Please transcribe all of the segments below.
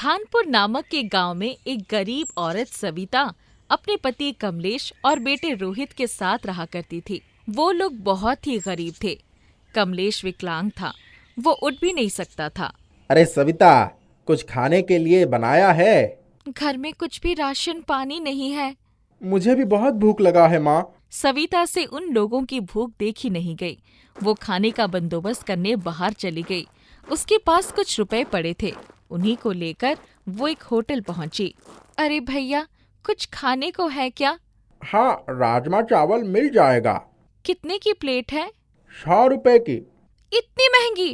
खानपुर नामक एक गांव में एक गरीब औरत सविता अपने पति कमलेश और बेटे रोहित के साथ रहा करती थी। वो लोग बहुत ही गरीब थे। कमलेश विकलांग था, वो उठ भी नहीं सकता था। अरे सविता, कुछ खाने के लिए बनाया है? घर में कुछ भी राशन पानी नहीं है। मुझे भी बहुत भूख लगा है माँ। सविता से उन लोगों की भूख देखी नहीं गई। वो खाने का बंदोबस्त करने बाहर चली गई। उसके पास कुछ रुपए पड़े थे, उन्हीं को लेकर वो एक होटल पहुंची। अरे भैया, कुछ खाने को है क्या? हाँ, राजमा चावल मिल जाएगा। कितने की प्लेट है? 100 रुपए की। इतनी महंगी?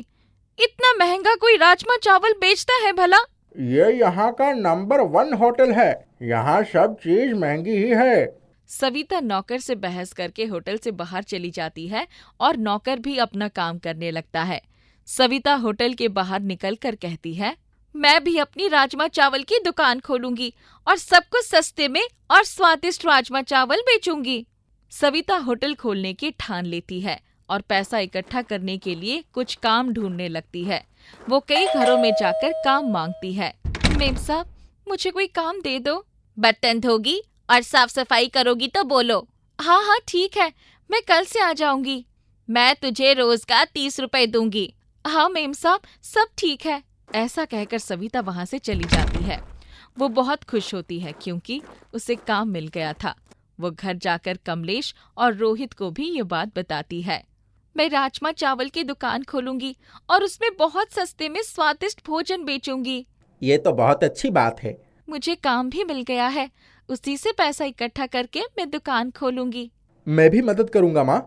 इतना महंगा कोई राजमा चावल बेचता है भला? ये यहाँ का नंबर 1 होटल है, यहाँ सब चीज महंगी ही है। सविता नौकर से बहस करके होटल से बाहर चली जाती है और नौकर भी अपना काम करने लगता है। सविता होटल के बाहर निकलकर कहती है, मैं भी अपनी राजमा चावल की दुकान खोलूंगी और सबको सस्ते में और स्वादिष्ट राजमा चावल बेचूंगी। सविता होटल खोलने की ठान लेती है और पैसा इकट्ठा करने के लिए कुछ काम ढूंढने लगती है। वो कई घरों में जाकर काम मांगती है। मेम साहब, मुझे कोई काम दे दो। बर्तन धोगी और साफ सफाई करोगी तो बोलो। हाँ हाँ ठीक है, मैं कल से आ जाऊंगी। मैं तुझे रोज का 30 रुपए दूंगी। हाँ मेम साहब, सब ठीक है। ऐसा कहकर सविता वहाँ से चली जाती है। वो बहुत खुश होती है क्योंकि उसे काम मिल गया था। वो घर जाकर कमलेश और रोहित को भी ये बात बताती है। मैं राजमा चावल की दुकान खोलूंगी और उसमें बहुत सस्ते में स्वादिष्ट भोजन बेचूंगी। ये तो बहुत अच्छी बात है। मुझे काम भी मिल गया है, उसी से पैसा इकट्ठा करके मैं दुकान खोलूंगी। मैं भी मदद करूँगा माँ।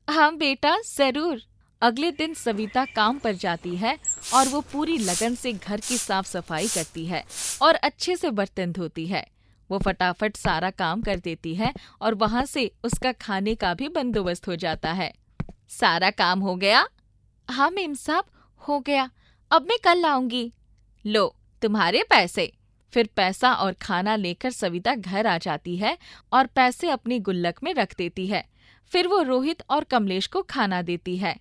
हाँ बेटा, जरूर। अगले दिन सविता काम पर जाती है और वो पूरी लगन से घर की साफ सफाई करती है और अच्छे से बर्तन धोती है। वो फटाफट सारा काम कर देती है और वहाँ से उसका खाने का भी बंदोबस्त हो जाता है। सारा काम हो गया? हाँ मेम साहब, हो गया। अब मैं कल आऊंगी। लो तुम्हारे पैसे। फिर पैसा और खाना लेकर सविता घर आ जाती है और पैसे अपनी गुल्लक में रख देती है। फिर वो रोहित और कमलेश को खाना देती है।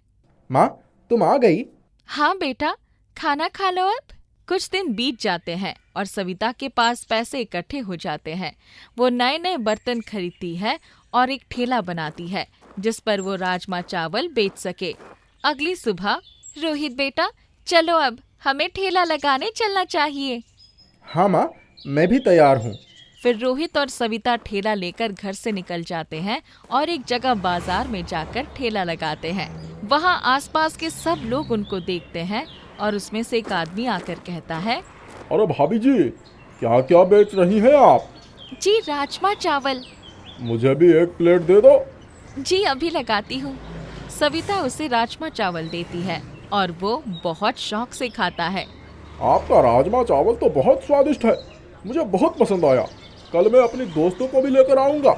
माँ, तुम आ गई? हाँ बेटा, खाना खा लो अब। कुछ दिन बीत जाते हैं और सविता के पास पैसे इकट्ठे हो जाते हैं। वो नए नए बर्तन खरीदती है और एक ठेला बनाती है जिस पर वो राजमा चावल बेच सके। अगली सुबह, रोहित बेटा चलो, अब हमें ठेला लगाने चलना चाहिए। हाँ माँ, मैं भी तैयार हूँ। फिर रोहित और सविता ठेला लेकर घर से निकल जाते हैं और एक जगह बाजार में जाकर ठेला लगाते हैं। वहाँ आसपास के सब लोग उनको देखते हैं और उसमें से एक आदमी आकर कहता है, अरे भाभी जी, क्या क्या बेच रही हैं आप? जी राजमा चावल। मुझे भी एक प्लेट दे दो। जी अभी लगाती हूँ। सविता उसे राजमा चावल देती है और वो बहुत शौक से खाता है। आपका राजमा चावल तो बहुत स्वादिष्ट है, मुझे बहुत पसंद आया। कल मैं अपने दोस्तों को भी लेकर आऊंगा।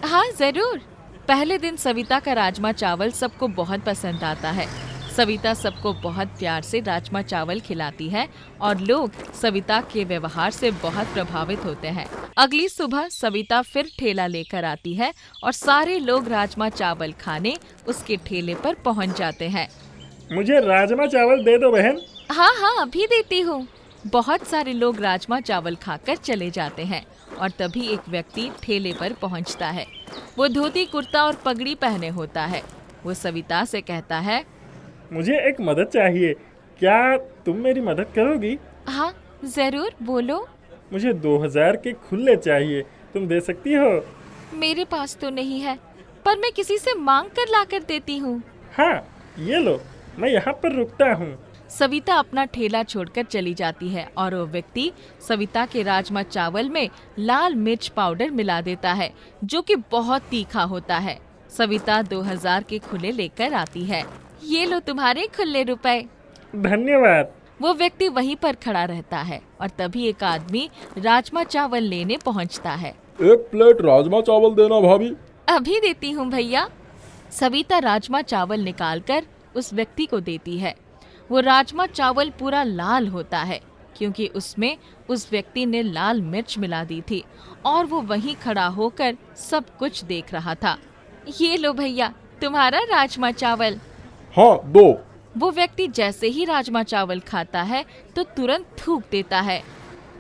हाँ जरूर। पहले दिन सविता का राजमा चावल सबको बहुत पसंद आता है। सविता सबको बहुत प्यार से राजमा चावल खिलाती है और लोग सविता के व्यवहार से बहुत प्रभावित होते हैं। अगली सुबह सविता फिर ठेला लेकर आती है और सारे लोग राजमा चावल खाने उसके ठेले पर पहुंच जाते हैं। मुझे राजमा चावल दे दो बहन। हाँ हाँ अभी देती हूँ। बहुत सारे लोग राजमा चावल खाकर चले जाते हैं और तभी एक व्यक्ति ठेले पर पहुंचता है। वो धोती कुर्ता और पगड़ी पहने होता है। वो सविता से कहता है, मुझे एक मदद चाहिए, क्या तुम मेरी मदद करोगी? हाँ जरूर, बोलो। मुझे 2000 के खुले चाहिए, तुम दे सकती हो? मेरे पास तो नहीं है, पर मैं किसी से मांग कर लाकर देती हूँ। हाँ ये लो, मैं यहाँ पर रुकता हूँ। सविता अपना ठेला छोड़कर चली जाती है और वो व्यक्ति सविता के राजमा चावल में लाल मिर्च पाउडर मिला देता है जो कि बहुत तीखा होता है। सविता 2000 के खुले लेकर आती है। ये लो तुम्हारे खुले रुपए। धन्यवाद। वो व्यक्ति वहीं पर खड़ा रहता है और तभी एक आदमी राजमा चावल लेने पहुंचता है। एक प्लेट राजमा चावल देना भाभी। अभी देती हूँ भैया। सविता राजमा चावल निकालकर उस व्यक्ति को देती है। वो राजमा चावल पूरा लाल होता है क्योंकि उसमें उस व्यक्ति ने लाल मिर्च मिला दी थी और वो वहीं खड़ा होकर सब कुछ देख रहा था। ये लो भैया, तुम्हारा राजमा चावल। हाँ दो। वो व्यक्ति जैसे ही राजमा चावल खाता है तो तुरंत थूक देता है।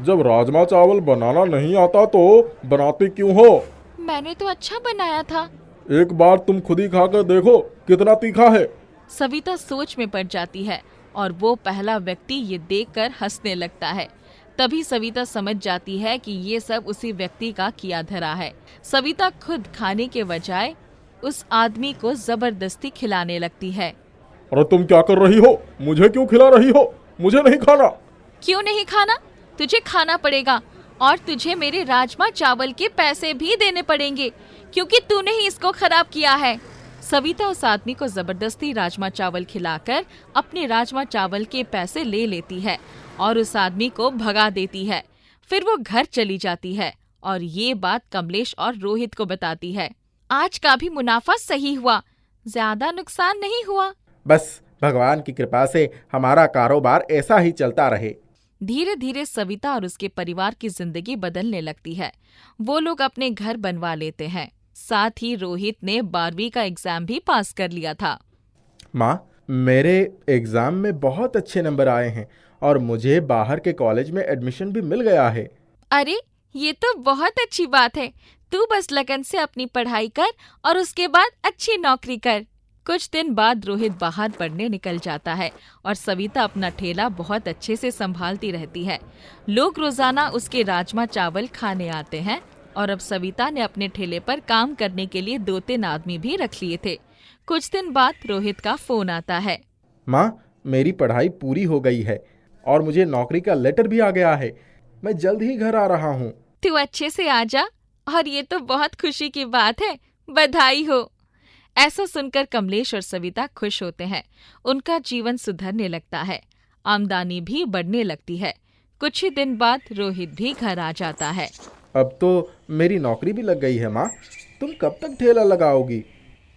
जब राजमा चावल बनाना नहीं आता तो बनाती क्यों हो? मैंने तो अच्छा बनाया था। एक बार तुम खुद ही खाकर देखो कितना तीखा है। सविता सोच में पड़ जाती है और वो पहला व्यक्ति ये देखकर हंसने लगता है। तभी सविता समझ जाती है कि ये सब उसी व्यक्ति का किया धरा है। सविता खुद खाने के बजाय उस आदमी को जबरदस्ती खिलाने लगती है। अरे तुम क्या कर रही हो? मुझे क्यों खिला रही हो? मुझे नहीं खाना। क्यों नहीं खाना? तुझे खाना पड़ेगा और तुझे मेरे राजमा चावल के पैसे भी देने पड़ेंगे क्योंकि तूने ही इसको खराब किया है। सविता उस आदमी को जबरदस्ती राजमा चावल खिलाकर अपने राजमा चावल के पैसे ले लेती है और उस आदमी को भगा देती है। फिर वो घर चली जाती है और ये बात कमलेश और रोहित को बताती है। आज का भी मुनाफा सही हुआ, ज्यादा नुकसान नहीं हुआ। बस भगवान की कृपा से हमारा कारोबार ऐसा ही चलता रहे। धीरे धीरे सविता और उसके परिवार की जिंदगी बदलने लगती है। वो लोग अपने घर बनवा लेते हैं। साथ ही रोहित ने 12वीं का एग्जाम भी पास कर लिया था। माँ, मेरे एग्जाम में बहुत अच्छे नंबर आए हैं और मुझे बाहर के कॉलेज में एडमिशन भी मिल गया है। अरे ये तो बहुत अच्छी बात है। तू बस लगन से अपनी पढ़ाई कर और उसके बाद अच्छी नौकरी कर। कुछ दिन बाद रोहित बाहर पढ़ने निकल जाता है और सविता अपना ठेला बहुत अच्छे से संभालती रहती है। लोग रोजाना उसके राजमा चावल खाने आते हैं और अब सविता ने अपने ठेले पर काम करने के लिए 2-3 आदमी भी रख लिए थे। कुछ दिन बाद रोहित का फोन आता है। माँ, मेरी पढ़ाई पूरी हो गई है और मुझे नौकरी का लेटर भी आ गया है। मैं जल्द ही घर आ रहा हूँ। तू अच्छे से आ जा और ये तो बहुत खुशी की बात है। बधाई हो। ऐसा सुनकर कमलेश और सविता खुश होते हैं। उनका जीवन सुधरने लगता है, आमदनी भी बढ़ने लगती है। कुछ ही दिन बाद रोहित भी घर आ जाता है। अब तो मेरी नौकरी भी लग गई है। माँ, तुम कब तक ठेला लगाओगी?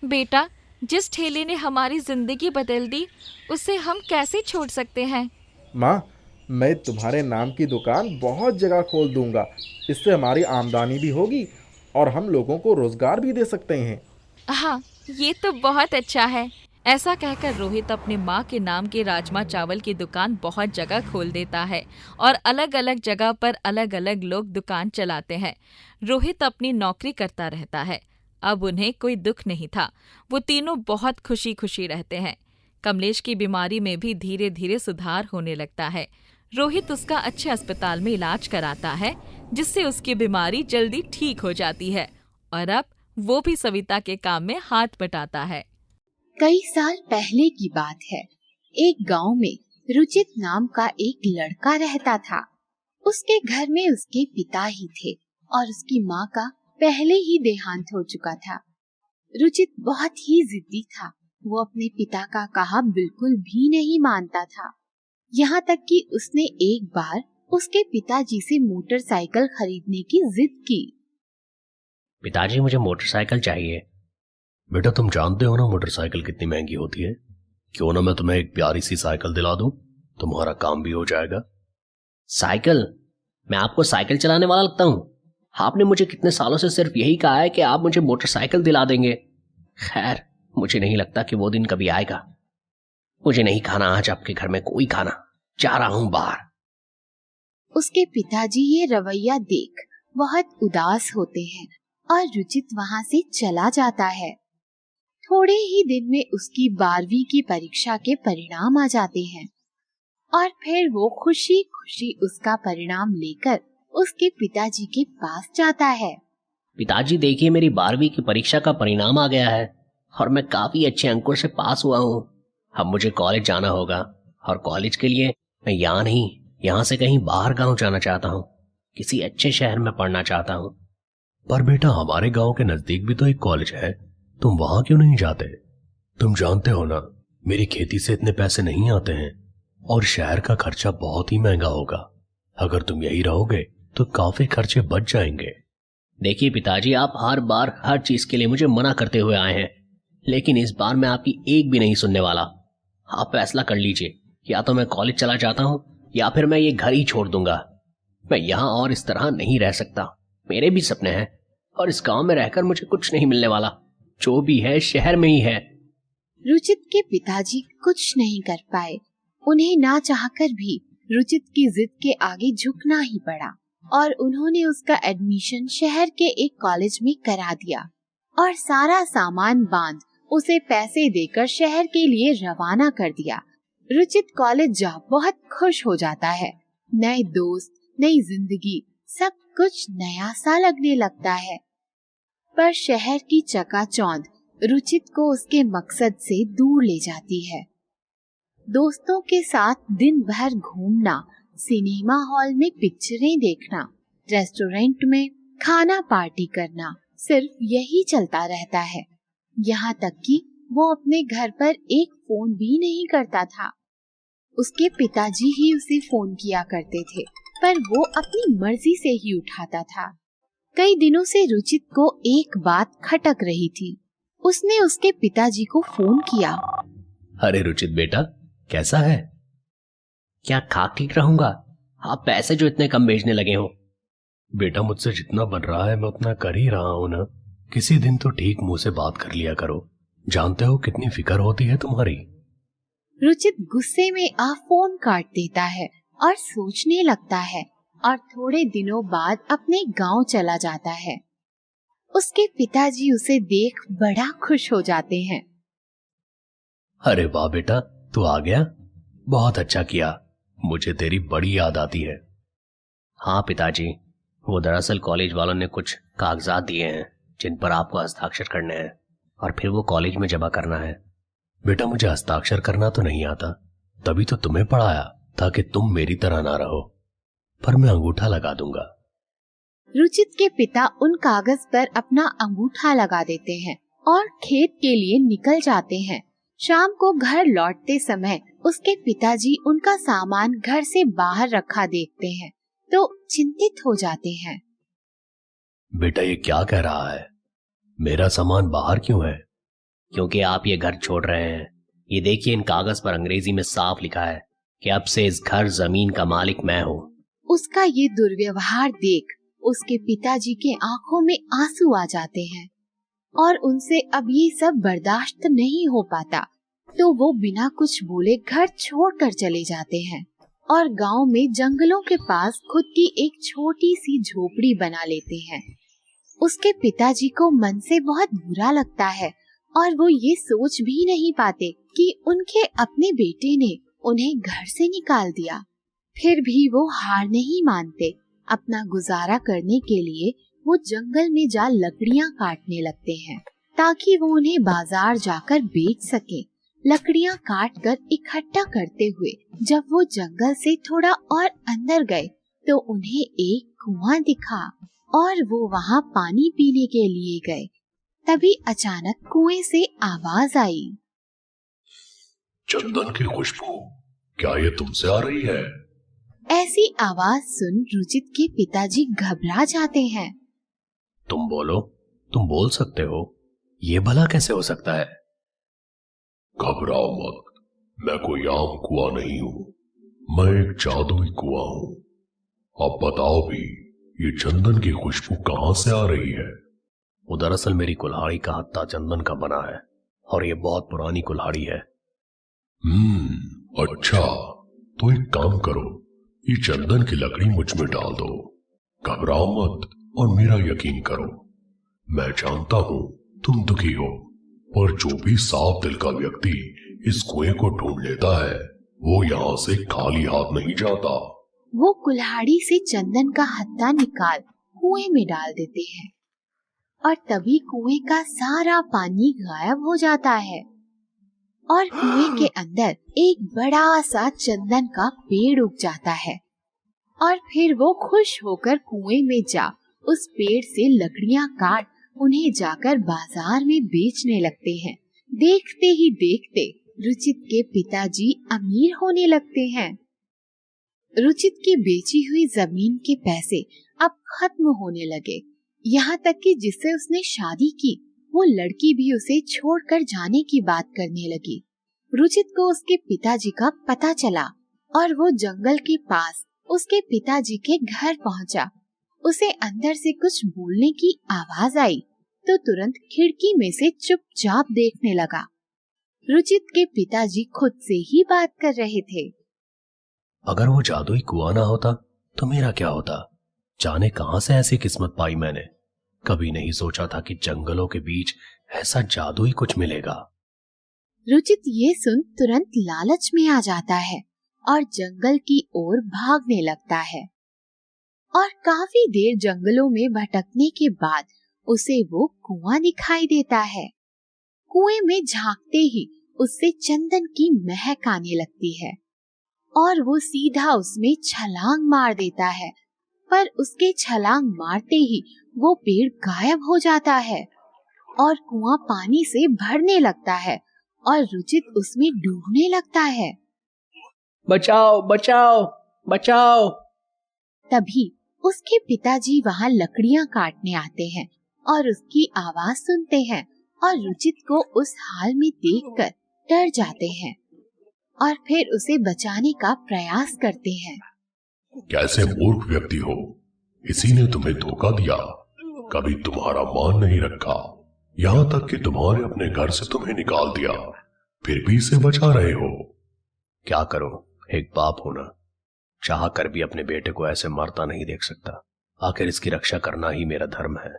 बेटा, जिस ठेले ने हमारी जिंदगी बदल दी उसे हम कैसे छोड़ सकते हैं। माँ, मैं तुम्हारे नाम की दुकान बहुत जगह खोल दूंगा। इससे हमारी आमदनी भी होगी और हम लोगों को रोजगार भी दे सकते हैं। हाँ, ये तो बहुत अच्छा है। ऐसा कहकर रोहित अपने माँ के नाम के राजमा चावल की दुकान बहुत जगह खोल देता है और अलग अलग जगह पर अलग अलग लोग दुकान चलाते हैं। रोहित अपनी नौकरी करता रहता है। अब उन्हें कोई दुख नहीं था। वो तीनों बहुत खुशी खुशी रहते हैं। कमलेश की बीमारी में भी धीरे धीरे सुधार होने लगता है। रोहित उसका अच्छे अस्पताल में इलाज कराता है जिससे उसकी बीमारी जल्दी ठीक हो जाती है और अब वो भी सविता के काम में हाथ बटाता है। कई साल पहले की बात है। एक गांव में रुचित नाम का एक लड़का रहता था। उसके घर में उसके पिता ही थे और उसकी माँ का पहले ही देहांत हो चुका था। रुचित बहुत ही जिद्दी था। वो अपने पिता का कहा बिल्कुल भी नहीं मानता था। यहाँ तक कि उसने एक बार उसके पिताजी से मोटरसाइकिल खरीदने की जिद की। पिताजी, मुझे मोटरसाइकिल चाहिए। बेटा, तुम जानते हो ना मोटरसाइकिल कितनी महंगी होती है। क्यों ना मैं तुम्हें एक प्यारी सी साइकिल दिला दूं, तुम्हारा काम भी हो जाएगा। साइकिल? मैं आपको साइकिल चलाने वाला लगता हूँ? आपने मुझे कितने सालों से सिर्फ यही कहा है कि आप मुझे मोटरसाइकिल दिला देंगे। खैर, मुझे नहीं लगता कि वो दिन कभी आएगा। मुझे नहीं खाना आज आपके घर में कोई खाना। जा रहा हूँ बाहर। उसके पिताजी ये रवैया देख बहुत उदास होते हैं और रुचित वहाँ से चला जाता है। थोड़े ही दिन में उसकी 12वीं की परीक्षा के परिणाम आ जाते हैं और फिर वो खुशी खुशी उसका परिणाम लेकर उसके पिताजी के पास जाता है। पिताजी, देखिए, मेरी 12वीं की परीक्षा का परिणाम आ गया है और मैं काफी अच्छे अंकों से पास हुआ हूँ। अब मुझे कॉलेज जाना होगा और कॉलेज के लिए मैं यहाँ नहीं, यहाँ से कहीं बाहर गाँव जाना चाहता हूँ। किसी अच्छे शहर में पढ़ना चाहता हूँ। पर बेटा, हमारे गांव के नजदीक भी तो एक कॉलेज है, तुम वहां क्यों नहीं जाते? तुम जानते हो ना, मेरी खेती से इतने पैसे नहीं आते हैं और शहर का खर्चा बहुत ही महंगा होगा। अगर तुम यही रहोगे तो काफी खर्चे बच जाएंगे। देखिए पिताजी, आप हर बार हर चीज के लिए मुझे मना करते हुए आए हैं, लेकिन इस बार मैं आपकी एक भी नहीं सुनने वाला। आप फैसला कर लीजिए, या तो मैं कॉलेज चला जाता हूँ या फिर मैं ये घर ही छोड़ दूंगा। मैं यहाँ और इस तरह नहीं रह सकता। मेरे भी सपने हैं और इस गांव में रहकर मुझे कुछ नहीं मिलने वाला। जो भी है शहर में ही है। रुचित के पिताजी कुछ नहीं कर पाए। उन्हें ना चाहकर भी रुचित की जिद के आगे झुकना ही पड़ा और उन्होंने उसका एडमिशन शहर के एक कॉलेज में करा दिया और सारा सामान बांध उसे पैसे देकर शहर के लिए रवाना कर दिया। रुचित कॉलेज जा बहुत खुश हो जाता है। नए दोस्त, नई जिंदगी, सब कुछ नया सा लगने लगता है। पर शहर की चकाचौंध रुचित को उसके मकसद से दूर ले जाती है। दोस्तों के साथ दिन भर घूमना, सिनेमा हॉल में पिक्चरें देखना, रेस्टोरेंट में खाना पार्टी करना, सिर्फ यही चलता रहता है। यहाँ तक कि वो अपने घर पर एक फोन भी नहीं करता था। उसके पिताजी ही उसे फोन किया करते थे, पर वो अपनी मर्जी से ही उठाता था। कई दिनों से रुचित को एक बात खटक रही थी। उसने उसके पिताजी को फोन किया। अरे रुचित बेटा, कैसा है? क्या खाक ठीक रहूंगा? आप पैसे जो इतने कम भेजने लगे हो। बेटा, मुझसे जितना बन रहा है मैं उतना कर ही रहा हूं ना। किसी दिन तो ठीक मुंह से बात कर लिया करो। जानते हो कितनी फिक्र होती है तुम्हारी। रुचित गुस्से में फोन काट देता है और सोचने लगता है और थोड़े दिनों बाद अपने गांव चला जाता है। उसके पिताजी उसे देख बड़ा खुश हो जाते हैं। अरे वाह बेटा, तू आ गया, बहुत अच्छा किया। मुझे तेरी बड़ी याद आती है। हाँ पिताजी, वो दरअसल कॉलेज वालों ने कुछ कागजात दिए हैं जिन पर आपको हस्ताक्षर करने हैं और फिर वो कॉलेज में जमा करना है। बेटा, मुझे हस्ताक्षर करना तो नहीं आता, तभी तो तुम्हें पढ़ाया ताकि तुम मेरी तरह ना रहो। पर मैं अंगूठा लगा दूंगा। रुचित के पिता उन कागज पर अपना अंगूठा लगा देते हैं और खेत के लिए निकल जाते हैं। शाम को घर लौटते समय उसके पिताजी उनका सामान घर से बाहर रखा देखते हैं तो चिंतित हो जाते हैं। बेटा, ये क्या कह रहा है? मेरा सामान बाहर क्यों है? क्योंकि आप ये घर छोड़ रहे हैं। ये देखिए, इन कागज पर अंग्रेजी में साफ लिखा है कि अब से इस घर जमीन का मालिक मैं हूँ। उसका ये दुर्व्यवहार देख उसके पिताजी के आंखों में आंसू आ जाते हैं और उनसे अब ये सब बर्दाश्त नहीं हो पाता, तो वो बिना कुछ बोले घर छोड़कर चले जाते हैं और गांव में जंगलों के पास खुद की एक छोटी सी झोपड़ी बना लेते हैं। उसके पिताजी को मन से बहुत बुरा लगता है और वो ये सोच भी नहीं पाते कि उनके अपने बेटे ने उन्हें घर से निकाल दिया। फिर भी वो हार नहीं मानते। अपना गुजारा करने के लिए वो जंगल में जा लकड़ियाँ काटने लगते हैं ताकि वो उन्हें बाजार जाकर बेच सके। लकड़ियाँ काट कर इकट्ठा करते हुए जब वो जंगल से थोड़ा और अंदर गए तो उन्हें एक कुआं दिखा और वो वहाँ पानी पीने के लिए गए। तभी अचानक कुएं से आवाज आई। चंदन की खुशबू, क्या ये तुमसे आ रही है? ऐसी आवाज सुन रुचित के पिताजी घबरा जाते हैं। तुम बोलो, तुम बोल सकते हो, ये भला कैसे हो सकता है? घबराओ मत, मैं कोई आम कुआं नहीं हूं, मैं एक जादुई कुआं हूं। अब बताओ भी, ये चंदन की खुशबू कहां से आ रही है? वो दरअसल मेरी कुल्हाड़ी का हत्था चंदन का बना है और ये बहुत पुरानी कुल्हाड़ी है। अच्छा, तो एक काम करो, ये चंदन की लकड़ी मुझ में डाल दो। घबराओ मत और मेरा यकीन करो। मैं जानता हूं तुम दुखी हो, पर जो भी साफ दिल का व्यक्ति इस कुएं को ढूंढ लेता है वो यहाँ से खाली हाथ नहीं जाता। वो कुल्हाड़ी से चंदन का हत्था निकाल कुएं में डाल देते हैं और तभी कुएं का सारा पानी गायब हो जाता है और कुएं के अंदर एक बड़ा सा चंदन का पेड़ उग जाता है और फिर वो खुश होकर कुएं में जा उस पेड़ से लकड़ियां काट उन्हें जाकर बाजार में बेचने लगते हैं। देखते ही देखते रुचित के पिताजी अमीर होने लगते हैं। रुचित की बेची हुई जमीन के पैसे अब खत्म होने लगे, यहाँ तक कि जिससे उसने शादी की वो लड़की भी उसे छोड़कर जाने की बात करने लगी। रुचित को उसके पिताजी का पता चला और वो जंगल के पास उसके पिताजी के घर पहुंचा। उसे अंदर से कुछ बोलने की आवाज आई तो तुरंत खिड़की में से चुपचाप देखने लगा। रुचित के पिताजी खुद से ही बात कर रहे थे। अगर वो जादुई कुआं ना होता तो मेरा क्या होता? जाने कहां से ऐसी किस्मत पाई मैंने। कभी नहीं सोचा था कि जंगलों के बीच ऐसा जादुई कुछ मिलेगा। रुचित ये सुन तुरंत लालच में आ जाता है और जंगल की ओर भागने लगता है। और काफी देर जंगलों में भटकने के बाद उसे वो कुआं दिखाई देता है। कुएं में झांकते ही उससे चंदन की महक आने लगती है और वो सीधा उसमें छलांग मार देता है। पर उसके छलांग मारते ही वो पेड़ गायब हो जाता है और कुआं पानी से भरने लगता है और रुचित उसमें डूबने लगता है। बचाओ बचाओ बचाओ। तभी उसके पिताजी वहाँ लकड़ियाँ काटने आते हैं और उसकी आवाज सुनते हैं और रुचित को उस हाल में देखकर डर जाते हैं और फिर उसे बचाने का प्रयास करते हैं। कैसे मूर्ख व्यक्ति हो, इसी ने तुम्हें धोखा दिया। कभी तुम्हारा मान नहीं रखा, यहाँ तक कि तुम्हारे अपने घर से तुम्हें निकाल दिया, फिर भी इसे बचा रहे हो। क्या करो, एक बाप होना चाह कर भी अपने बेटे को ऐसे मरता नहीं देख सकता। आखिर इसकी रक्षा करना ही मेरा धर्म है।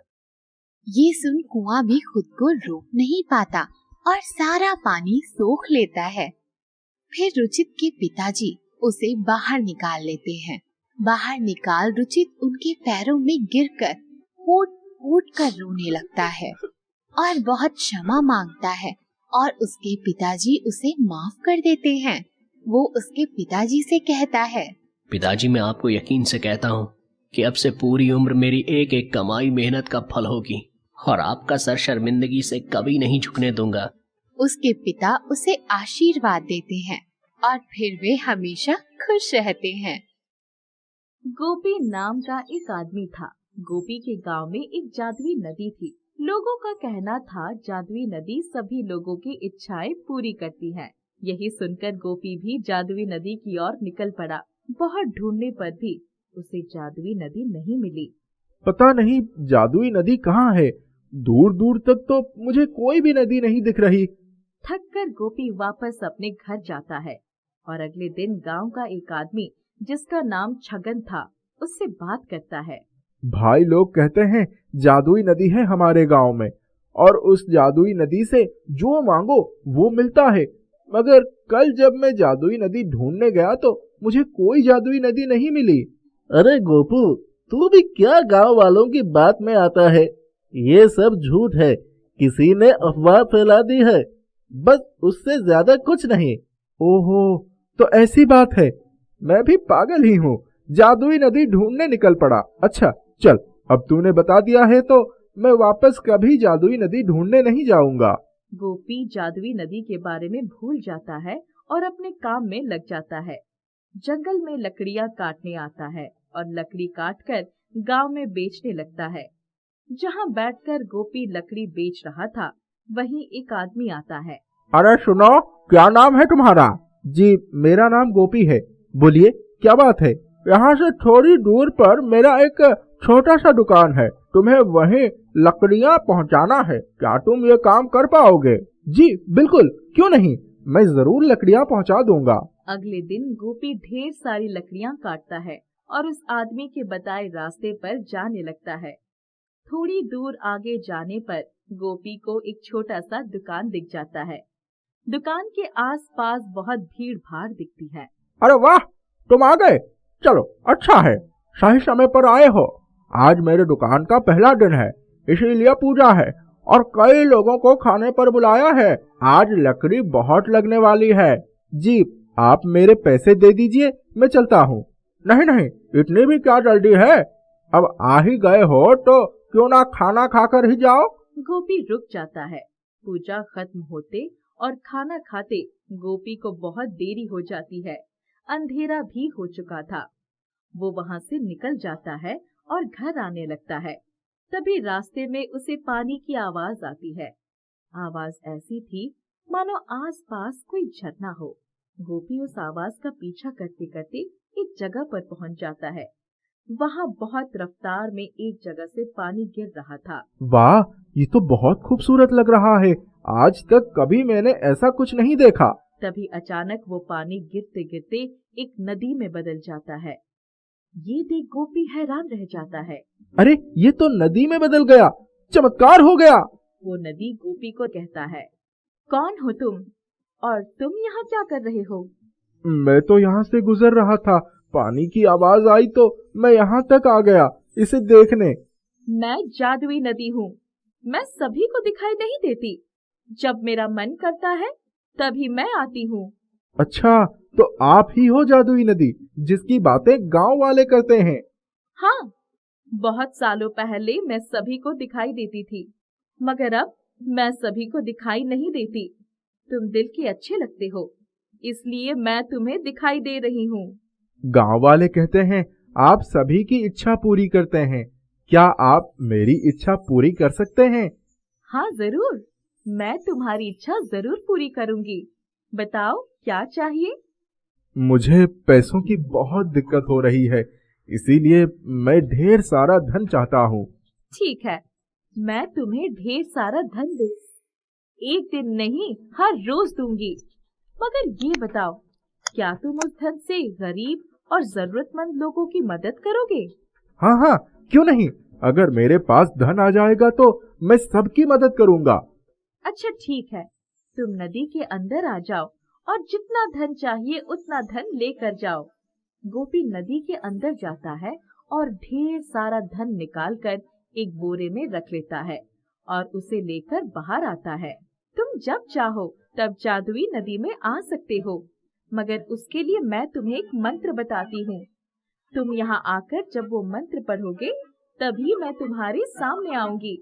ये सुन कुआं भी खुद को रोक नहीं पाता और सारा पानी सोख लेता है। फिर रुचित के पिताजी उसे बाहर निकाल लेते हैं। बाहर निकाल रुचित उनके पैरों में गिरकर फूट फूट कर रोने लगता है और बहुत क्षमा मांगता है और उसके पिताजी उसे माफ कर देते हैं। वो उसके पिताजी से कहता है, पिताजी मैं आपको यकीन से कहता हूँ कि अब से पूरी उम्र मेरी एक एक कमाई मेहनत का फल होगी और आपका सर शर्मिंदगी से कभी नहीं झुकने दूंगा। उसके पिता उसे आशीर्वाद देते हैं और फिर वे हमेशा खुश रहते हैं। गोपी नाम का एक आदमी था। गोपी के गांव में एक जादुई नदी थी। लोगों का कहना था जादुई नदी सभी लोगों की इच्छाएं पूरी करती है। यही सुनकर गोपी भी जादुई नदी की ओर निकल पड़ा। बहुत ढूंढने पर भी उसे जादुई नदी नहीं मिली। पता नहीं जादुई नदी कहाँ है। दूर दूर तक तो मुझे कोई भी नदी नहीं दिख रही। थक कर गोपी वापस अपने घर जाता है और अगले दिन गांव का एक आदमी जिसका नाम छगन था उससे बात करता है। भाई लोग कहते हैं जादुई नदी है हमारे गांव में और उस जादुई नदी से जो मांगो वो मिलता है। मगर कल जब मैं जादुई नदी ढूंढने गया तो मुझे कोई जादुई नदी नहीं मिली। अरे गोपू, तू भी क्या गांव वालों की बात में आता है। ये सब झूठ है, किसी ने अफवाह फैला दी है, बस उससे ज्यादा कुछ नहीं। ओहो, तो ऐसी बात है। मैं भी पागल ही हूँ, जादुई नदी ढूंढने निकल पड़ा। अच्छा चल, अब तूने बता दिया है तो मैं वापस कभी जादुई नदी ढूंढने नहीं जाऊंगा। गोपी जादुई नदी के बारे में भूल जाता है और अपने काम में लग जाता है। जंगल में लकड़ियां काटने आता है और लकड़ी काटकर गांव में बेचने लगता है। जहां बैठकर गोपी लकड़ी बेच रहा था वहीं एक आदमी आता है। अरे सुनो, क्या नाम है तुम्हारा? जी मेरा नाम गोपी है। बोलिए क्या बात है? यहाँ से थोड़ी दूर पर मेरा एक छोटा सा दुकान है, तुम्हें वहीं लकड़ियाँ पहुँचाना है। क्या तुम ये काम कर पाओगे? जी बिल्कुल, क्यों नहीं, मैं जरूर लकड़ियाँ पहुँचा दूंगा। अगले दिन गोपी ढेर सारी लकड़ियाँ काटता है और उस आदमी के बताए रास्ते पर जाने लगता है। थोड़ी दूर आगे जाने पर गोपी को एक छोटा सा दुकान दिख जाता है। दुकान के आसपास बहुत भीड़ भाड़ दिखती है। अरे वाह, तुम आ गए, चलो अच्छा है, सही समय पर आए हो। आज मेरे दुकान का पहला दिन है, इसीलिए पूजा है और कई लोगों को खाने पर बुलाया है। आज लकड़ी बहुत लगने वाली है। जी आप मेरे पैसे दे दीजिए, मैं चलता हूँ। नहीं नहीं, इतनी भी क्या जल्दी है, अब आ ही गए हो तो क्यों ना खाना खाकर ही जाओ। गोपी रुक जाता है। पूजा खत्म होते और खाना खाते गोपी को बहुत देरी हो जाती है। अंधेरा भी हो चुका था। वो वहाँ से निकल जाता है और घर आने लगता है। तभी रास्ते में उसे पानी की आवाज आती है। आवाज ऐसी थी मानो आसपास कोई झरना हो। गोपी उस आवाज का पीछा करते करते एक जगह पर पहुँच जाता है। वहाँ बहुत रफ्तार में एक जगह से पानी गिर रहा था। वाह, ये तो बहुत खूबसूरत लग रहा है। आज तक कभी मैंने ऐसा कुछ नहीं देखा। तभी अचानक वो पानी गिरते गिरते एक नदी में बदल जाता है। ये देख गोपी हैरान रह जाता है। अरे, ये तो नदी में बदल गया, चमत्कार हो गया। वो नदी गोपी को कहता है, कौन हो तुम और तुम यहाँ क्या कर रहे हो? मैं तो यहाँ से गुजर रहा था, पानी की आवाज आई तो मैं यहाँ तक आ गया इसे देखने। मैं जादुई नदी हूँ, मैं सभी को दिखाई नहीं देती। जब मेरा मन करता है तभी मैं आती हूँ। अच्छा, तो आप ही हो जादुई नदी जिसकी बातें गांव वाले करते हैं? हाँ, बहुत सालों पहले मैं सभी को दिखाई देती थी, मगर अब मैं सभी को दिखाई नहीं देती। तुम दिल के अच्छे लगते हो, इसलिए मैं तुम्हें दिखाई दे रही हूँ। गांव वाले कहते हैं आप सभी की इच्छा पूरी करते हैं। क्या आप मेरी इच्छा पूरी कर सकते हैं? हाँ जरूर, मैं तुम्हारी इच्छा जरूर पूरी करूँगी। बताओ क्या चाहिए? मुझे पैसों की बहुत दिक्कत हो रही है, इसीलिए मैं ढेर सारा धन चाहता हूँ। ठीक है, मैं तुम्हें ढेर सारा धन दूँ। एक दिन नहीं, हर रोज दूंगी। मगर ये बताओ, क्या तुम उस धन से गरीब और जरूरतमंद लोगों की मदद करोगे? हाँ हाँ, क्यों नहीं। अगर मेरे पास धन आ जाएगा तो मैं सबकी मदद करूँगा। अच्छा ठीक है, तुम नदी के अंदर आ जाओ और जितना धन चाहिए उतना धन लेकर जाओ। गोपी नदी के अंदर जाता है और ढेर सारा धन निकालकर एक बोरे में रख लेता है और उसे लेकर बाहर आता है। तुम जब चाहो तब जादुई नदी में आ सकते हो, मगर उसके लिए मैं तुम्हें एक मंत्र बताती हूँ। तुम यहाँ आकर जब वो मंत्र पढ़ोगे तभी मैं तुम्हारे सामने आऊंगी।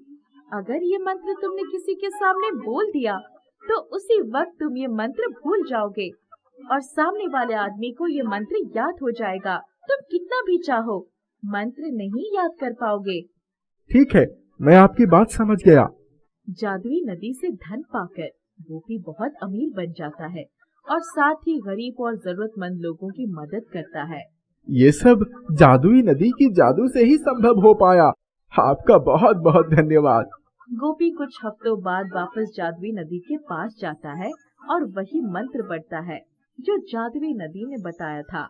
अगर ये मंत्र तुमने किसी के सामने बोल दिया तो उसी वक्त तुम ये मंत्र भूल जाओगे और सामने वाले आदमी को ये मंत्र याद हो जाएगा। तुम कितना भी चाहो मंत्र नहीं याद कर पाओगे। ठीक है, मैं आपकी बात समझ गया। जादुई नदी से धन पाकर गोपी बहुत अमीर बन जाता है और साथ ही गरीब और जरूरतमंद लोगों की मदद करता है। ये सब जादुई नदी की जादू से ही संभव हो पाया। आपका बहुत बहुत धन्यवाद। गोपी कुछ हफ्तों बाद वापस जादुई नदी के पास जाता है और वही मंत्र पढ़ता है जो जादुई नदी ने बताया था।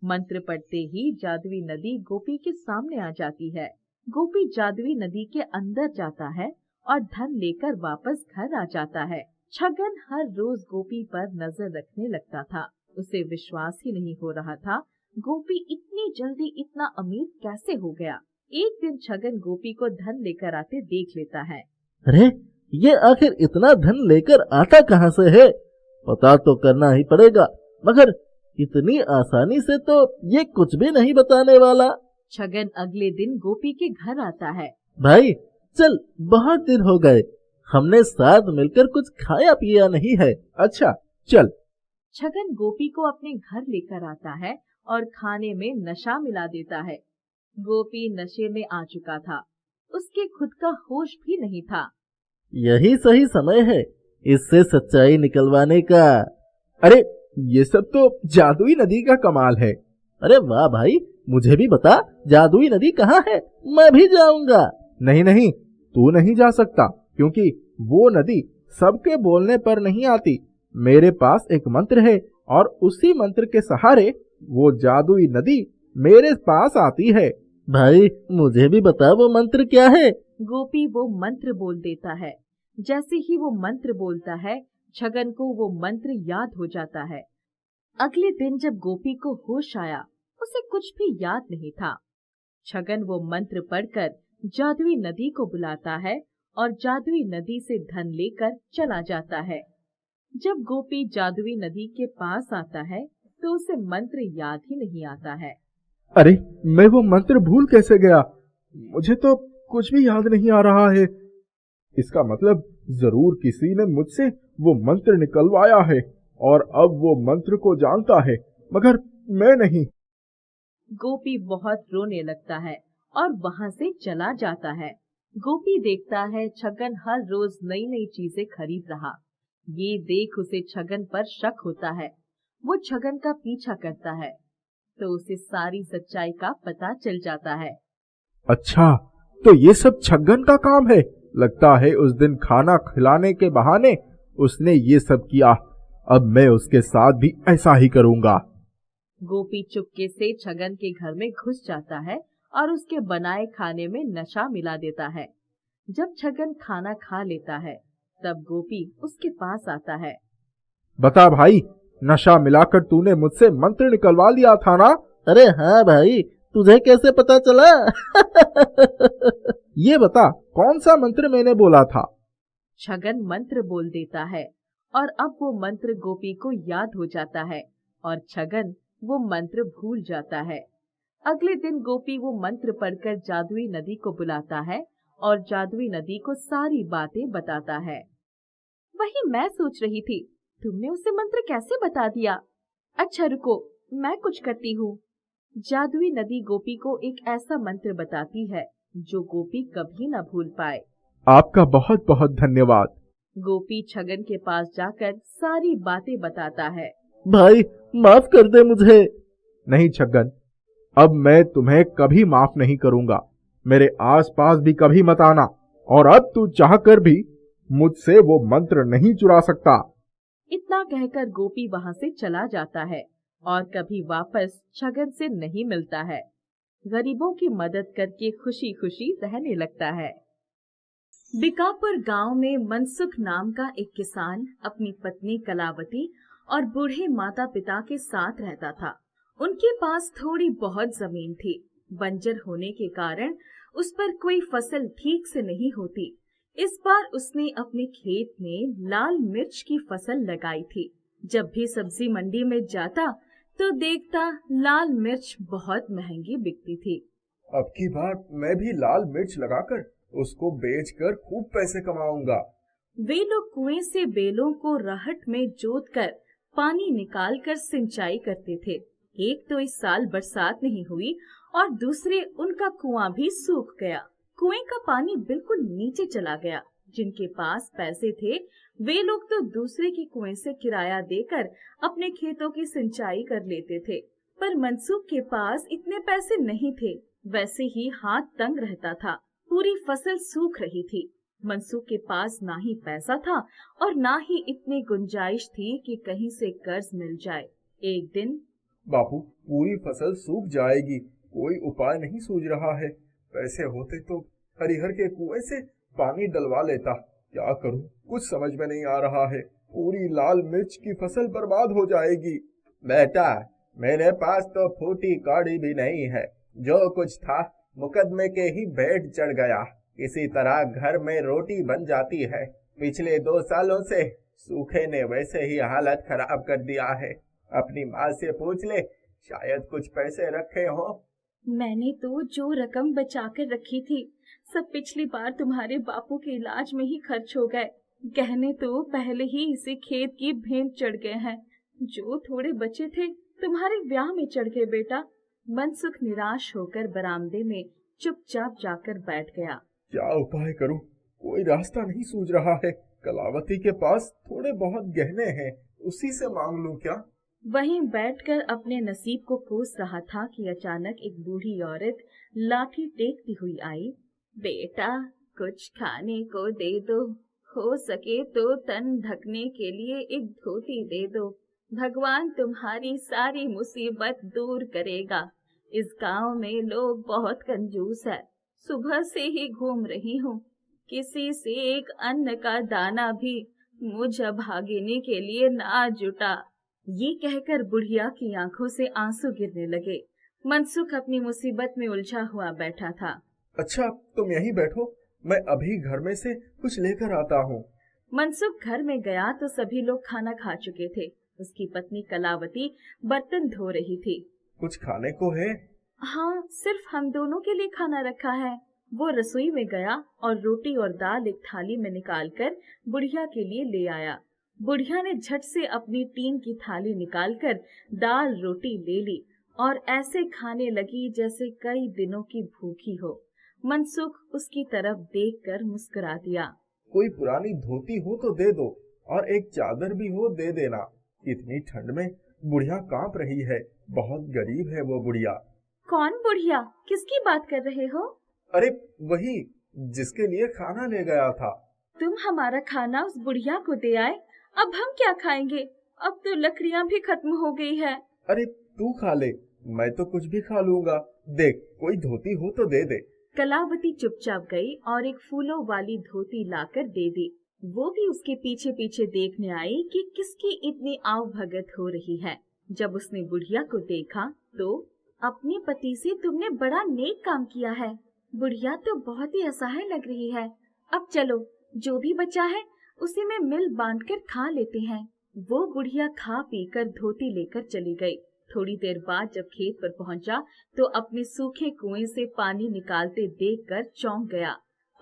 मंत्र पढ़ते ही जादुई नदी गोपी के सामने आ जाती है। गोपी जादुई नदी के अंदर जाता है और धन लेकर वापस घर आ जाता है। छगन हर रोज गोपी पर नजर रखने लगता था। उसे विश्वास ही नहीं हो रहा था गोपी इतनी जल्दी इतना अमीर कैसे हो गया। एक दिन छगन गोपी को धन लेकर आते देख लेता है। अरे, ये आखिर इतना धन लेकर आता कहाँ से है? पता तो करना ही पड़ेगा, मगर इतनी आसानी से तो ये कुछ भी नहीं बताने वाला। छगन अगले दिन गोपी के घर आता है। भाई चल, बहुत दिन हो गए, हमने साथ मिलकर कुछ खाया पिया नहीं है। अच्छा चल। छगन गोपी को अपने घर लेकर आता है और खाने में नशा मिला देता है। गोपी नशे में आ चुका था, उसके खुद का होश भी नहीं था। यही सही समय है इससे सच्चाई निकलवाने का। अरे, ये सब तो जादुई नदी का कमाल है। अरे वाह भाई, मुझे भी बता, जादुई नदी कहाँ है? मैं भी जाऊंगा। नहीं नहीं, तू नहीं जा सकता, क्योंकि वो नदी सबके बोलने पर नहीं आती। मेरे पास एक मंत्र है और उसी मंत्र के सहारे वो जादुई नदी मेरे पास आती है। भाई मुझे भी बता, वो मंत्र क्या है? गोपी वो मंत्र बोल देता है। जैसे ही वो मंत्र बोलता है, छगन को वो मंत्र याद हो जाता है। अगले दिन जब गोपी को होश आया, उसे कुछ भी याद नहीं था। छगन वो मंत्र पढ़कर जादुई नदी को बुलाता है और जादुई नदी से धन लेकर चला जाता है। जब गोपी जादुई नदी के पास आता है तो उसे मंत्र याद ही नहीं आता है। अरे, मैं वो मंत्र भूल कैसे गया? मुझे तो कुछ भी याद नहीं आ रहा है। इसका मतलब जरूर किसी ने मुझसे वो मंत्र निकलवाया है और अब वो मंत्र को जानता है, मगर मैं नहीं। गोपी बहुत रोने लगता है और वहाँ से चला जाता है। गोपी देखता है छगन हर रोज नई नई चीजें खरीद रहा। ये देख उसे छगन पर शक होता है। वो छगन का पीछा करता है। तो उसे सारी सच्चाई का पता चल जाता है। अच्छा, तो ये सब छगन का काम है। लगता है उस दिन खाना खिलाने के बहाने उसने ये सब किया। अब मैं उसके साथ भी ऐसा ही करूंगा। गोपी चुपके से छगन के घर में घुस जाता है और उसके बनाए खाने में नशा मिला देता है। जब छगन खाना खा लेता है तब गोपी उसके पास आता है। बता भाई, नशा मिलाकर तूने मुझसे मंत्र निकलवा लिया था ना? अरे हाँ भाई, तुझे कैसे पता चला? ये बता, कौन सा मंत्र मैंने बोला था? छगन मंत्र बोल देता है और अब वो मंत्र गोपी को याद हो जाता है और छगन वो मंत्र भूल जाता है। अगले दिन गोपी वो मंत्र पढ़कर जादुई नदी को बुलाता है और जादुई नदी को सारी बातें बताता है। वही मैं सोच रही थी, तुमने उसे मंत्र कैसे बता दिया? अच्छा रुको, मैं कुछ करती हूँ। जादुई नदी गोपी को एक ऐसा मंत्र बताती है जो गोपी कभी न भूल पाए। आपका बहुत बहुत धन्यवाद। गोपी छगन के पास जाकर सारी बातें बताता है। भाई माफ कर दे मुझे। नहीं छगन, अब मैं तुम्हें कभी माफ नहीं करूंगा। मेरे आसपास भी कभी मत आना, और अब तू चाहकर भी मुझसे वो मंत्र नहीं चुरा सकता। इतना कहकर गोपी वहाँ से चला जाता है और कभी वापस छगन से नहीं मिलता है। गरीबों की मदद करके खुशी खुशी रहने लगता है। बिकापुर गांव में मनसुख नाम का एक किसान अपनी पत्नी कलावती और बूढ़े माता पिता के साथ रहता था। उनके पास थोड़ी बहुत जमीन थी। बंजर होने के कारण उस पर कोई फसल ठीक से नहीं होती। इस बार उसने अपने खेत में लाल मिर्च की फसल लगाई थी। जब भी सब्जी मंडी में जाता तो देखता लाल मिर्च बहुत महंगी बिकती थी। अब की बार मैं भी लाल मिर्च लगाकर उसको बेचकर खूब पैसे कमाऊंगा। वे लोग कुएं से बेलों को रहट में जोतकर पानी निकालकर सिंचाई करते थे। एक तो इस साल बरसात नहीं हुई और दूसरे उनका कुआं भी सूख गया। कुएं का पानी बिल्कुल नीचे चला गया। जिनके पास पैसे थे वे लोग तो दूसरे के कुएं से किराया देकर अपने खेतों की सिंचाई कर लेते थे, पर मनसूख के पास इतने पैसे नहीं थे। वैसे ही हाथ तंग रहता था। पूरी फसल सूख रही थी। मनसूख के पास ना ही पैसा था और ना ही इतनी गुंजाइश थी कि कहीं से कर्ज मिल जाए। एक दिन, बापू, पूरी फसल सूख जाएगी, कोई उपाय नहीं सूझ रहा है। पैसे होते तो हरिहर के कुएं से पानी डलवा लेता। क्या करूं, कुछ समझ में नहीं आ रहा है। पूरी लाल मिर्च की फसल बर्बाद हो जाएगी। बेटा, मेरे पास तो फूटी कौड़ी भी नहीं है। जो कुछ था मुकदमे के ही भेंट चढ़ गया। किसी तरह घर में रोटी बन जाती है। पिछले 2 सालों से सूखे ने वैसे ही हालत खराब कर दिया है। अपनी माँ से पूछ ले, शायद कुछ पैसे रखे हो। मैंने तो जो रकम बचा कर रखी थी सब पिछली बार तुम्हारे बापू के इलाज में ही खर्च हो गए। गहने तो पहले ही इसे खेत की भेंट चढ़ गए हैं। जो थोड़े बचे थे तुम्हारे ब्याह में चढ़ गए बेटा। मनसुख निराश होकर बरामदे में चुपचाप जाकर बैठ गया। क्या उपाय करूं, कोई रास्ता नहीं सूझ रहा है। कलावती के पास थोड़े बहुत गहने हैं, उसी से मांग लूं क्या? वहीं बैठकर अपने नसीब को कोस रहा था कि अचानक एक बूढ़ी औरत लाठी टेकती हुई आई। बेटा, कुछ खाने को दे दो, हो सके तो तन ढकने के लिए एक धोती दे दो। भगवान तुम्हारी सारी मुसीबत दूर करेगा। इस गांव में लोग बहुत कंजूस है। सुबह से ही घूम रही हूँ, किसी से एक अन्न का दाना भी मुझ भागने के लिए ना जुटा। ये कहकर बुढ़िया की आंखों से आंसू गिरने लगे। मनसुख अपनी मुसीबत में उलझा हुआ बैठा था। अच्छा, तुम यहीं बैठो, मैं अभी घर में से कुछ लेकर आता हूँ। मनसुख घर में गया तो सभी लोग खाना खा चुके थे। उसकी पत्नी कलावती बर्तन धो रही थी। कुछ खाने को है? हाँ, सिर्फ हम दोनों के लिए खाना रखा है। वो रसोई में गया और रोटी और दाल एक थाली में निकालकर बुढ़िया के लिए ले आया। बुढ़िया ने झट से अपनी टीन की थाली निकालकर दाल रोटी ले ली और ऐसे खाने लगी जैसे कई दिनों की भूखी हो। मनसुख उसकी तरफ देखकर मुस्कुरा दिया। कोई पुरानी धोती हो तो दे दो और एक चादर भी हो दे देना। इतनी ठंड में बुढ़िया कांप रही है, बहुत गरीब है वो बुढ़िया। कौन बुढ़िया? किसकी बात कर रहे हो? अरे वही जिसके लिए खाना ले गया था। तुम हमारा खाना उस बुढ़िया को दे आए, अब हम क्या खाएंगे? अब तो लकड़ियाँ भी खत्म हो गई है। अरे तू खा ले, मैं तो कुछ भी खा लूंगा। देख कोई धोती हो तो दे दे। कलावती चुपचाप गई और एक फूलों वाली धोती लाकर दे दी। वो भी उसके पीछे पीछे देखने आई कि किसकी इतनी आव भगत हो रही है। जब उसने बुढ़िया को देखा तो अपने पति से तुमने बड़ा नेक काम किया है। बुढ़िया तो बहुत ही असहाय लग रही है। अब चलो, जो भी बचा है उसी में मिल बांटकर खा लेते हैं। वो बुढ़िया खा पीकर धोती लेकर चली गई। थोड़ी देर बाद जब खेत पर पहुंचा तो अपने सूखे कुएं से पानी निकालते देखकर चौंक गया।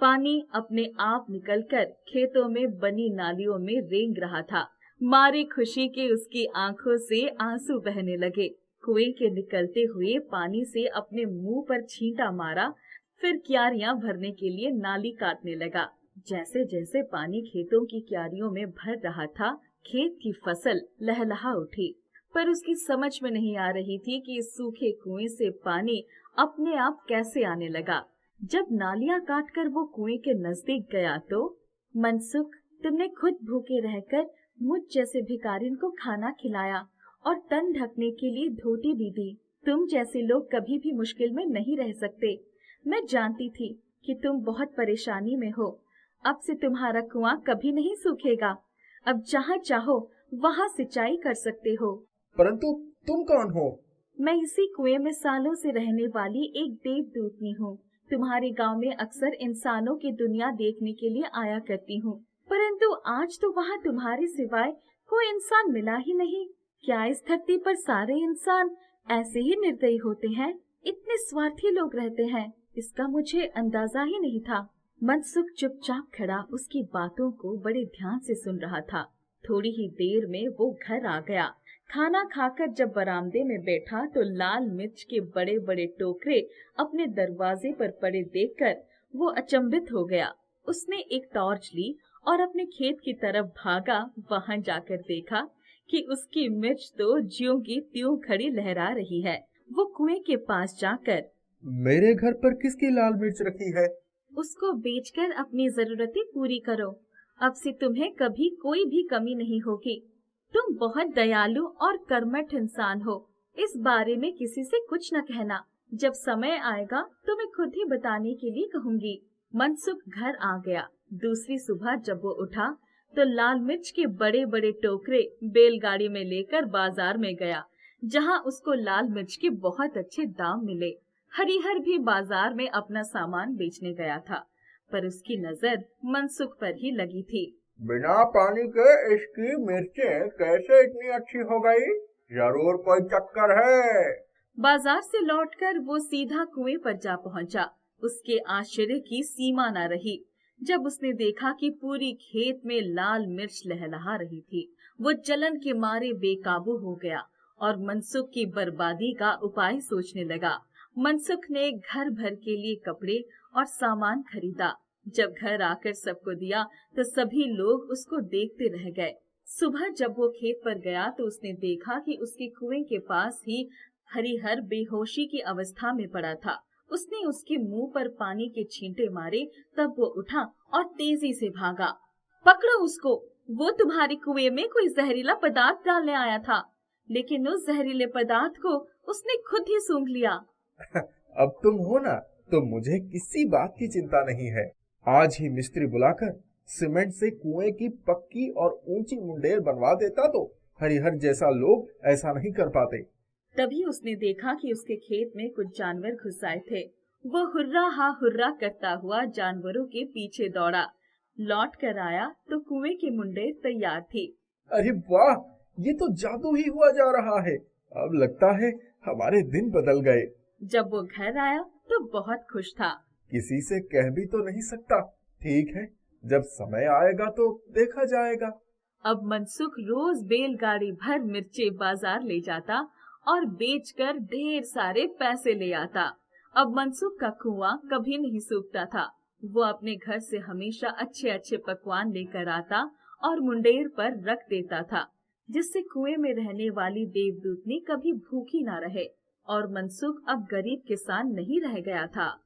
पानी अपने आप निकलकर खेतों में बनी नालियों में रेंग रहा था। मारे खुशी के उसकी आंखों से आंसू बहने लगे। कुएं के निकलते हुए पानी से अपने मुंह पर छींटा मारा, फिर क्यारियां भरने के लिए नाली काटने लगा। जैसे जैसे पानी खेतों की क्यारियों में भर रहा था, खेत की फसल लहलहा उठी। पर उसकी समझ में नहीं आ रही थी कि इस सूखे कुएं से पानी अपने आप कैसे आने लगा। जब नालियां काटकर वो कुएं के नजदीक गया तो, मनसुख, तुमने खुद भूखे रहकर मुझ जैसे भिखारिन को खाना खिलाया और तन ढकने के लिए धोती भी दी। तुम जैसे लोग कभी भी मुश्किल में नहीं रह सकते। मैं जानती थी कि तुम बहुत परेशानी में हो। अब से तुम्हारा कुआं कभी नहीं सूखेगा। अब जहाँ चाहो वहाँ सिंचाई कर सकते हो। परंतु तुम कौन हो? मैं इसी कुएं में सालों से रहने वाली एक देवदूतनी हूँ। तुम्हारे गांव में अक्सर इंसानों की दुनिया देखने के लिए आया करती हूँ, परंतु आज तो वहाँ तुम्हारे सिवाय कोई इंसान मिला ही नहीं। क्या इस धरती पर सारे इंसान ऐसे ही निर्दयी होते हैं? इतने स्वार्थी लोग रहते हैं, इसका मुझे अंदाजा ही नहीं था। मनसुख चुपचाप खड़ा उसकी बातों को बड़े ध्यान से सुन रहा था। थोड़ी ही देर में वो घर आ गया। खाना खाकर जब बरामदे में बैठा तो लाल मिर्च के बड़े बड़े टोकरे अपने दरवाजे पर पड़े देखकर वो अचंभित हो गया। उसने एक टॉर्च ली और अपने खेत की तरफ भागा। वहां जाकर देखा कि उसकी मिर्च तो ज्यों की त्यों खड़ी लहरा रही है। वो कुएं के पास जाकर, मेरे घर पर किसकी लाल मिर्च रखी है? उसको बेचकर अपनी जरूरतें पूरी करो। अब से तुम्हें कभी कोई भी कमी नहीं होगी। तुम बहुत दयालु और कर्मठ इंसान हो। इस बारे में किसी से कुछ न कहना। जब समय आएगा तो मैं खुद ही बताने के लिए कहूँगी। मनसुख घर आ गया। दूसरी सुबह जब वो उठा तो लाल मिर्च के बड़े बड़े टोकरे बैलगाड़ी में लेकर बाजार में गया, जहाँ उसको लाल मिर्च के बहुत अच्छे दाम मिले। हरिहर भी बाजार में अपना सामान बेचने गया था, पर उसकी नजर मनसुख पर ही लगी थी। बिना पानी के इसकी मिर्चें कैसे इतनी अच्छी हो गई? जरूर कोई चक्कर है। बाजार से लौटकर वो सीधा कुएं पर जा पहुंचा। उसके आश्चर्य की सीमा न रही जब उसने देखा कि पूरी खेत में लाल मिर्च लहलहा रही थी। वो जलन के मारे बेकाबू हो गया और मनसुख की बर्बादी का उपाय सोचने लगा। मनसुख ने घर भर के लिए कपड़े और सामान खरीदा। जब घर आकर सबको दिया तो सभी लोग उसको देखते रह गए। सुबह जब वो खेत पर गया तो उसने देखा कि उसके कुएं के पास ही हरिहर बेहोशी की अवस्था में पड़ा था। उसने उसके मुंह पर पानी के छींटे मारे, तब वो उठा और तेजी से भागा। पकड़ो उसको, वो तुम्हारे कुएं में कोई जहरीला पदार्थ डालने आया था, लेकिन उस जहरीले पदार्थ को उसने खुद ही सूंघ लिया। अब तुम हो ना, तो मुझे किसी बात की चिंता नहीं है। आज ही मिस्त्री बुलाकर सीमेंट से कुएं की पक्की और ऊंची मुंडेर बनवा देता तो हरिहर जैसा लोग ऐसा नहीं कर पाते। तभी उसने देखा कि उसके खेत में कुछ जानवर घुस आए थे। वो हुर्रा हा हुर्रा करता हुआ जानवरों के पीछे दौड़ा। लौट कर आया तो कुएं की मुंडेर तैयार थी। अरे वाह, ये तो जादू ही हुआ जा रहा है। अब लगता है हमारे दिन बदल गए। जब वो घर आया तो बहुत खुश था। किसी से कह भी तो नहीं सकता। ठीक है, जब समय आएगा तो देखा जाएगा। अब मनसुख रोज बैलगाड़ी भर मिर्चे बाजार ले जाता और बेचकर ढेर सारे पैसे ले आता। अब मनसुख का कुआं कभी नहीं सूखता था। वो अपने घर से हमेशा अच्छे अच्छे पकवान लेकर आता और मुंडेर पर रख देता था। जिससे कुएं में रहने वाली देवदूतनी कभी भूखी ना रहे और मनसुख अब गरीब किसान नहीं रह गया था।